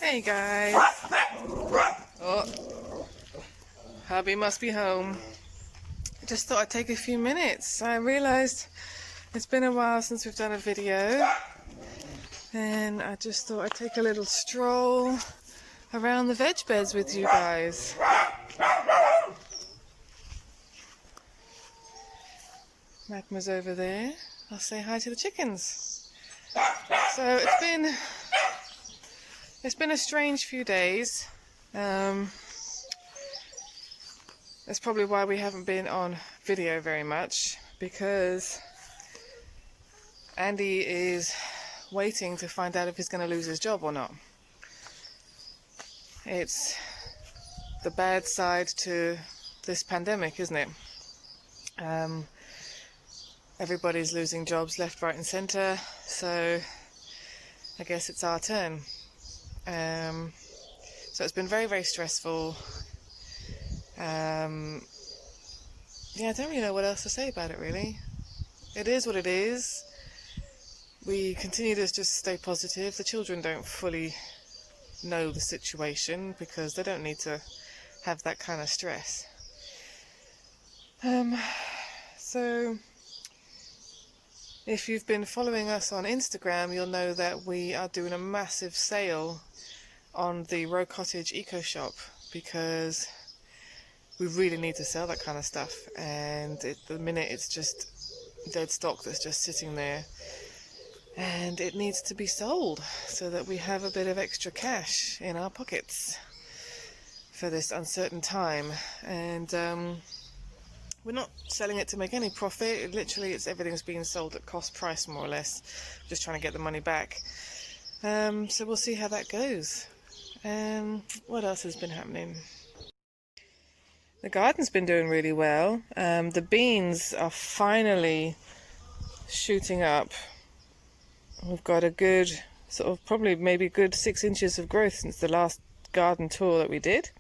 Hey guys. Oh, hubby must be home. I just thought I'd take a few minutes. I realised it's been a while since we've done a video, and I just thought I'd take a little stroll around the veg beds with you guys. Magma's over there. I'll say hi to the chickens. So it's been a strange few days. That's probably why we haven't been on video very much, because Andy is waiting to find out if he's going to lose his job or not. It's the bad side to this pandemic, isn't it? Everybody's losing jobs left, right and centre, so I guess it's our turn. So it's been very, very stressful. Yeah, I don't really know what else to say about it, really. It is what it is. We continue to just stay positive. The children don't fully know the situation because they don't need to have that kind of stress. So if you've been following us on Instagram, you'll know that we are doing a massive sale on the Roe Cottage eco shop, because we really need to sell that kind of stuff, and at the minute it's just dead stock that's just sitting there, and it needs to be sold so that we have a bit of extra cash in our pockets for this uncertain time. And we're not selling it to make any profit. Literally, everything's being sold at cost price, more or less. Just trying to get the money back. So we'll see how that goes. What else has been happening? The garden's been doing really well. The beans are finally shooting up. We've got a good, probably maybe a good 6 inches of growth since the last garden tour that we did.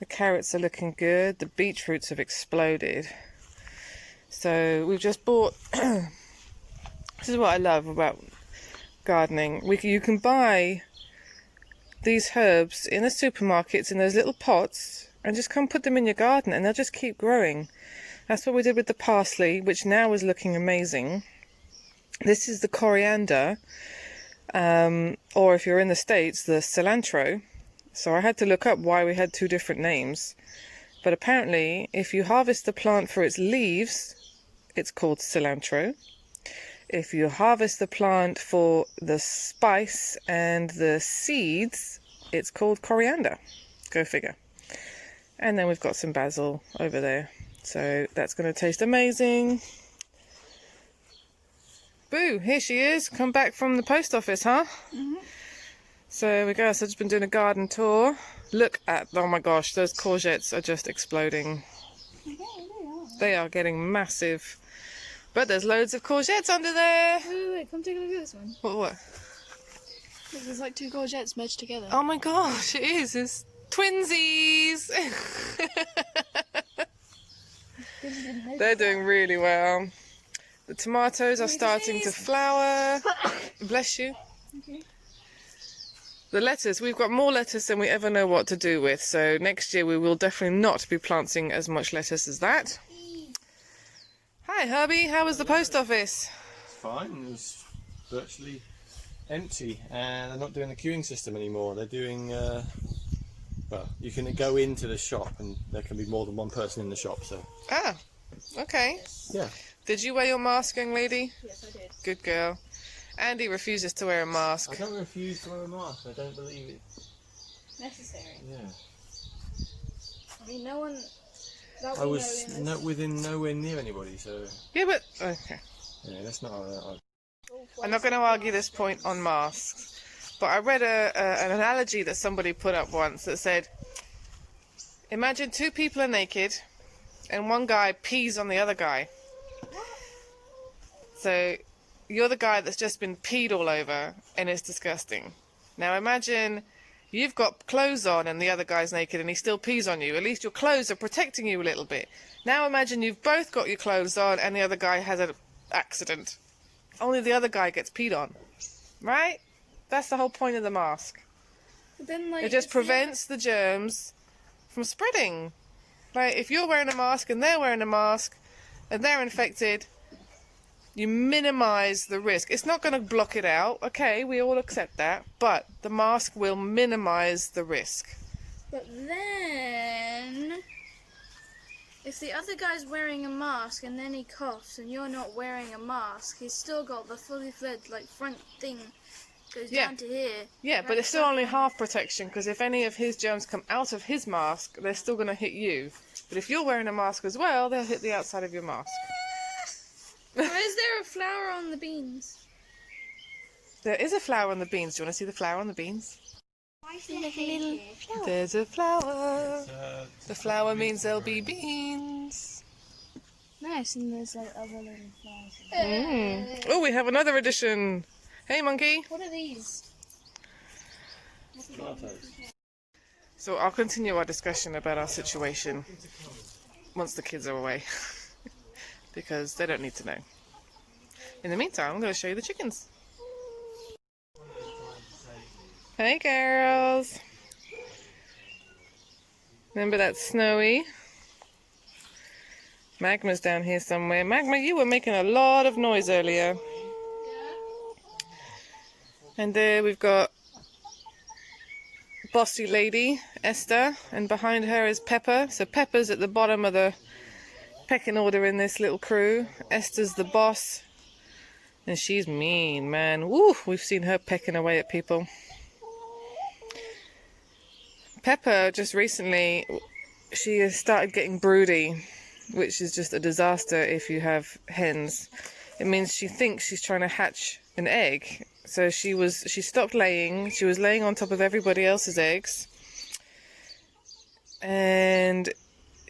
The carrots are looking good. The beetroots have exploded. So we've just bought, this is what I love about gardening. You can buy these herbs in the supermarkets in those little pots and just come put them in your garden and they'll just keep growing. That's what we did with the parsley, which now is looking amazing. This is the coriander, or if you're in the States, the cilantro. So I had to look up why we had two different names. But apparently, if you harvest the plant for its leaves, it's called cilantro. If you harvest the plant for the spice and the seeds, it's called coriander. Go figure. And then we've got some basil over there. So that's going to taste amazing. Boo, here she is. Come back from the post office, huh? Mm-hmm. So there we go. So I've just been doing a garden tour. Look at, oh my gosh, those courgettes are just exploding. They are getting massive. But there's loads of courgettes under there. Wait, come take a look at this one. What? Look, there's like two courgettes merged together. Oh my gosh, it is. It's twinsies. They're doing really well. The tomatoes are starting to flower. Bless you. Okay. The lettuce, we've got more lettuce than we ever know what to do with. So next year we will definitely not be planting as much lettuce as that. Hi Herbie, how was the post office? It's fine, it was virtually empty, and they're not doing the queuing system anymore. They're doing, well, you can go into the shop and there can be more than one person in the shop, so. Ah, okay. Yeah. Did you wear your mask, young lady? Yes, I did. Good girl. Andy refuses to wear a mask. I don't refuse to wear a mask, I don't believe it. Necessary. Yeah. I mean, no one... I was within nowhere near anybody, so... Yeah, but... Okay. Yeah, that's not... I'm not going to argue this point on masks, but I read an analogy that somebody put up once that said, imagine two people are naked and one guy pees on the other guy. So you're the guy that's just been peed all over and it's disgusting. Now imagine you've got clothes on and the other guy's naked and he still pees on you. At least your clothes are protecting you a little bit. Now imagine you've both got your clothes on and the other guy has an accident. Only the other guy gets peed on. Right? That's the whole point of the mask. But then, like, It just if prevents the germs from spreading. Like, if you're wearing a mask and they're wearing a mask and they're infected, you minimise the risk. It's not going to block it out, okay, we all accept that, but the mask will minimise the risk. But then, if the other guy's wearing a mask and then he coughs and you're not wearing a mask, he's still got the fully fledged, like, front thing goes down to here. Yeah, but it's still only half protection, because if any of his germs come out of his mask, they're still going to hit you. But if you're wearing a mask as well, they'll hit the outside of your mask. Why is there a flower on the beans? There is a flower on the beans. Do you want to see the flower on the beans? Like a little flower. There's a flower. The flower means there'll be beans. Nice, and there's like other little flowers. Mm. Oh, we have another addition. Hey, monkey. What are these? Tomatoes. So I'll continue our discussion about our situation once the kids are away. Because they don't need to know. In the meantime, I'm going to show you the chickens. Hey, girls. Remember that Snowy? Magma's down here somewhere. Magma, you were making a lot of noise earlier. And there we've got bossy lady, Esther, and behind her is Pepper. So Pepper's at the bottom of the pecking order in this little crew. Esther's the boss, and she's mean, man. Woo, we've seen her pecking away at people. Pepper, just recently, she has started getting broody, which is just a disaster if you have hens. It means she thinks she's trying to hatch an egg. So she stopped laying. She was laying on top of everybody else's eggs. And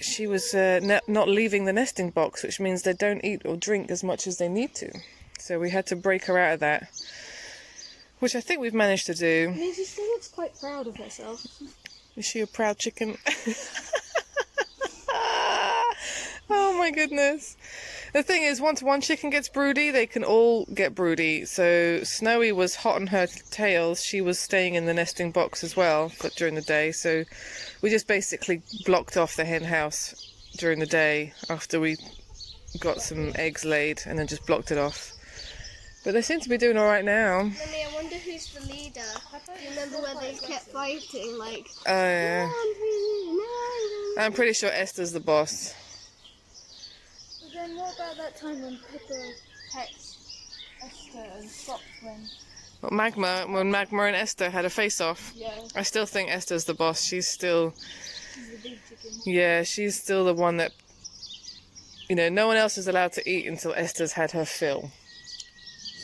she was not leaving the nesting box, which means they don't eat or drink as much as they need to. So we had to break her out of that, which I think we've managed to do. I mean, she still looks quite proud of herself. Is she a proud chicken? Oh my goodness. The thing is, once one chicken gets broody, they can all get broody. So Snowy was hot on her tails. She was staying in the nesting box as well during the day. So we just basically blocked off the hen house during the day after we got some eggs laid, and then just blocked it off. But they seem to be doing all right now. Mummy, I wonder who's the leader. Do you remember where they kept fighting? Like, Oh yeah. no. I'm pretty sure Esther's the boss. But then what about that time when Pippa pecked Esther and stopped when... Well, when Magma and Esther had a face-off. Yeah, I still think Esther's the boss. She's the big chicken. Yeah, she's still the one that, no one else is allowed to eat until Esther's had her fill.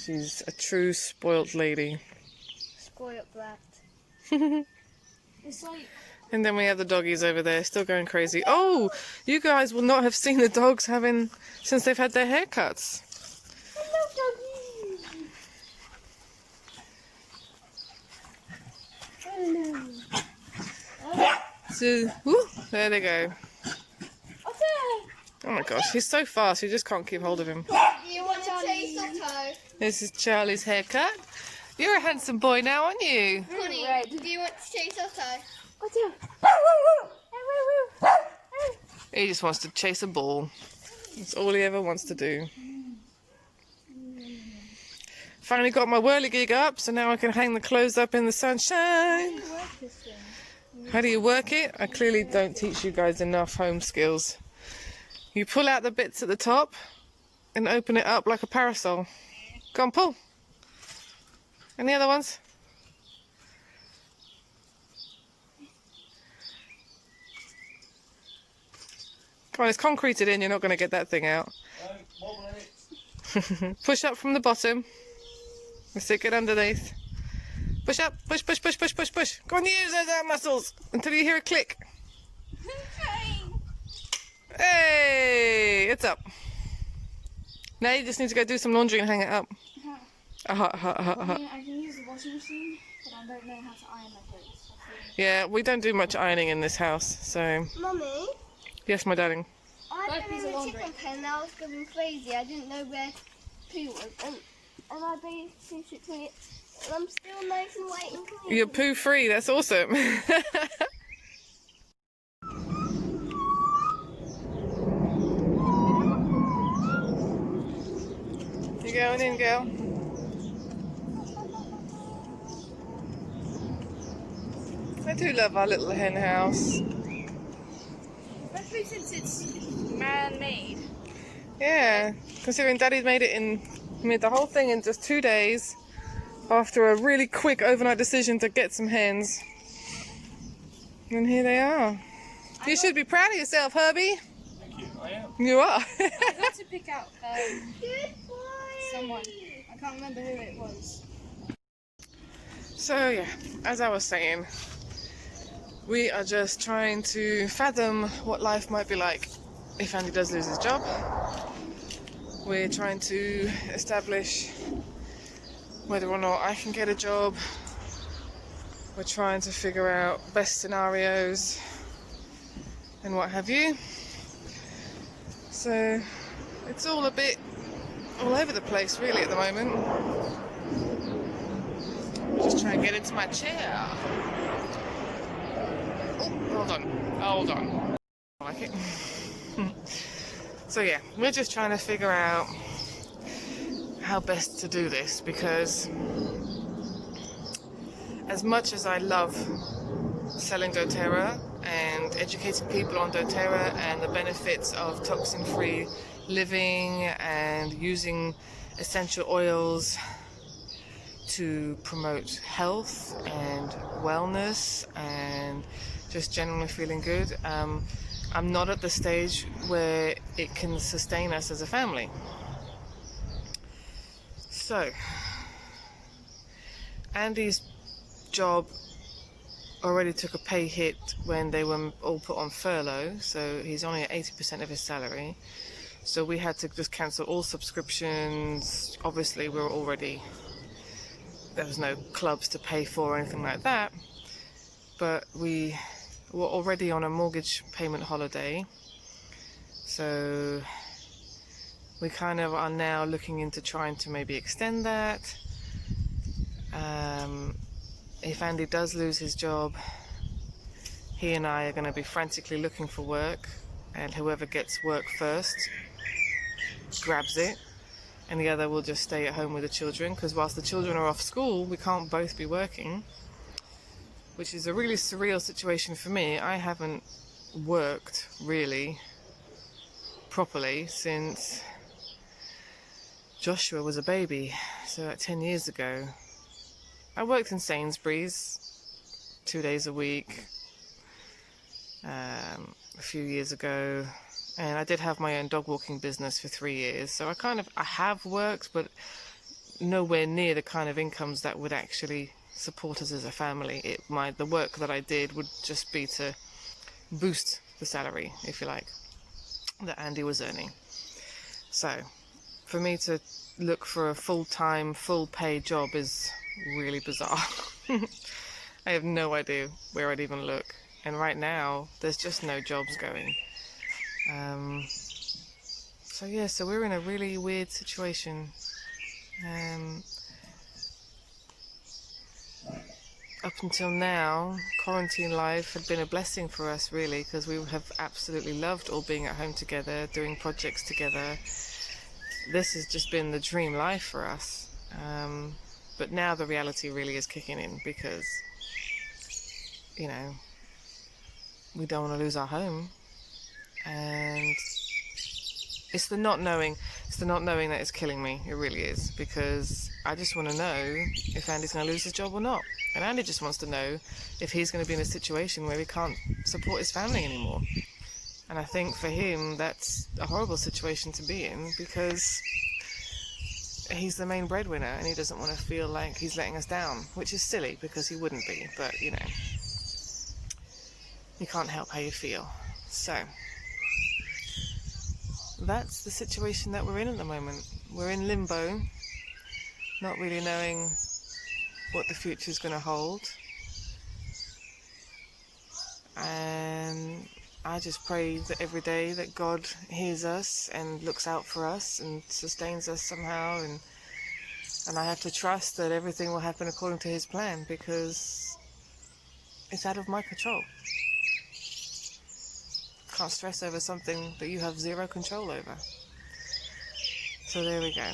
She's a true spoilt lady. Spoiled brat. It's like... And then we have the doggies over there, still going crazy. Oh, you guys will not have seen the dogs since they've had their haircuts. Hello, doggy! Hello. So, woo, there they go. What's that? Oh my gosh, he's so fast, you just can't keep hold of him. Do you want to taste Otto? This is Charlie's haircut. You're a handsome boy now, aren't you? Connie, do you want to taste Otto? What's that? He just wants to chase a ball. That's all he ever wants to do. Finally got my whirligig up, so now I can hang the clothes up in the sunshine. How do you work it? I clearly don't teach you guys enough home skills. You pull out the bits at the top and open it up like a parasol. Go on, pull. And the other ones? Come on, it's concreted in, you're not going to get that thing out. Push up from the bottom. Stick it underneath. Push up, push, push, push, push, push, push. Go on, use those arm muscles until you hear a click. Hey, it's up. Now you just need to go do some laundry and hang it up. I can use the washing machine, but I don't know how to iron my clothes. Yeah, we don't do much ironing in this house, so... Mummy, Yes, my darling. I Like had piece a of laundry. chicken pen and I was going crazy. I didn't know where poo was. And I basically And I'm still nice and white and clean. You're poo free, that's awesome. You going in, girl? I do love our little hen house. Especially since it's man-made. Yeah, considering Daddy's made the whole thing in just 2 days after a really quick overnight decision to get some hens. And here they are. You should be proud of yourself, Herbie. Thank you. I am. You are. I got to pick out Good boy. someone. I can't remember who it was. So yeah, as I was saying, we are just trying to fathom what life might be like if Andy does lose his job. We're trying to establish whether or not I can get a job. We're trying to figure out best scenarios and what have you. So it's all a bit all over the place really at the moment. Just try and get into my chair. Oh, hold on. I like it. So yeah, we're just trying to figure out how best to do this, because as much as I love selling doTERRA and educating people on doTERRA and the benefits of toxin-free living and using essential oils to promote health and wellness and just generally feeling good, I'm not at the stage where it can sustain us as a family. So, Andy's job already took a pay hit when they were all put on furlough, so he's only at 80% of his salary. So we had to just cancel all subscriptions. Obviously, there was no clubs to pay for or anything like that, but we were already on a mortgage payment holiday, so we kind of are now looking into trying to maybe extend that. If Andy does lose his job, he and I are going to be frantically looking for work, and whoever gets work first grabs it, and the other will just stay at home with the children, because whilst the children are off school, we can't both be working, which is a really surreal situation for me. I haven't worked really properly since Joshua was a baby, so 10 years ago. I worked in Sainsbury's 2 days a week a few years ago, and I did have my own dog walking business for 3 years, so I have worked, but nowhere near the kind of incomes that would actually support us as a family. The work that I did would just be to boost the salary, if you like, that Andy was earning. So for me to look for a full-time, full-paid job is really bizarre. I have no idea where I'd even look, and right now there's just no jobs going. So we're in a really weird situation. Up until now, quarantine life had been a blessing for us, really, because we have absolutely loved all being at home together, doing projects together. This has just been the dream life for us. But now the reality really is kicking in, because, we don't want to lose our home. And it's the not knowing that is killing me. It really is, because I just want to know if Andy's going to lose his job or not. And Andy just wants to know if he's going to be in a situation where he can't support his family anymore. And I think for him, that's a horrible situation to be in, because he's the main breadwinner and he doesn't want to feel like he's letting us down, which is silly, because he wouldn't be, but you can't help how you feel. So that's the situation that we're in at the moment. We're in limbo, not really knowing what the future is going to hold, and I just pray that every day that God hears us and looks out for us and sustains us somehow, and And I have to trust that everything will happen according to his plan, because it's out of my control. Can't stress over something that you have zero control over. So there we go.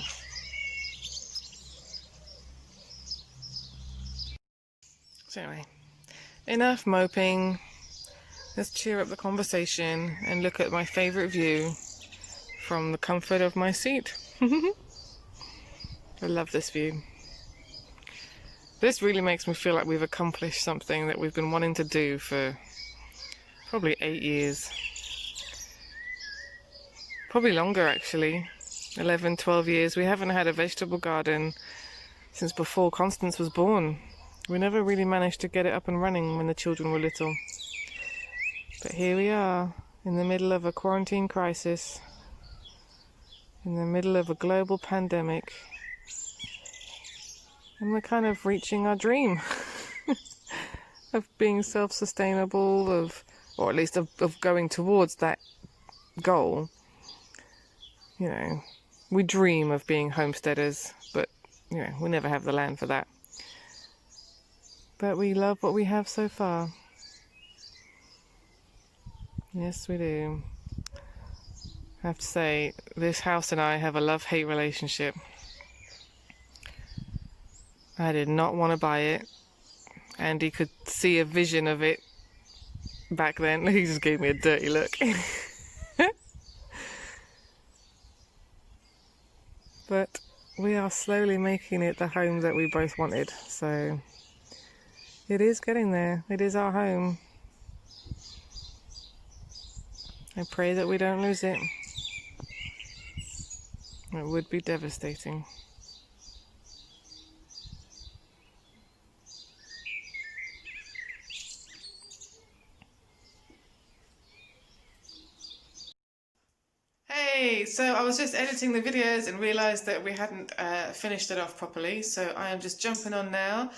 So anyway, enough moping. Let's cheer up the conversation and look at my favourite view from the comfort of my seat. I love this view. This really makes me feel like we've accomplished something that we've been wanting to do for probably 8 years. Probably longer actually. 11, 12 years. We haven't had a vegetable garden since before Constance was born. We never really managed to get it up and running when the children were little. But here we are, in the middle of a quarantine crisis, in the middle of a global pandemic, and we're kind of reaching our dream of being self-sustainable, or at least of going towards that goal. You know, we dream of being homesteaders, but you know, we never have the land for that. But we love what we have so far. Yes, we do. I have to say, this house and I have a love-hate relationship. I did not want to buy it. Andy could see a vision of it back then. He just gave me a dirty look. But we are slowly making it the home that we both wanted. So it is getting there. It is our home. I pray that we don't lose it. It would be devastating. Hey, so I was just editing the videos and realised that we hadn't finished it off properly, so I am just jumping on now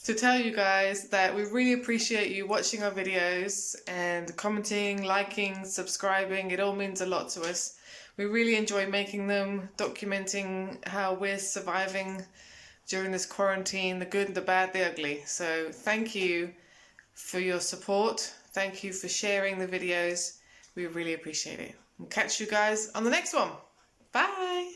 to tell you guys that we really appreciate you watching our videos and commenting, liking, subscribing. It all means a lot to us. We really enjoy making them, documenting how we're surviving during this quarantine, the good, the bad, the ugly. So thank you for your support. Thank you for sharing the videos. We really appreciate it. We'll catch you guys on the next one. Bye.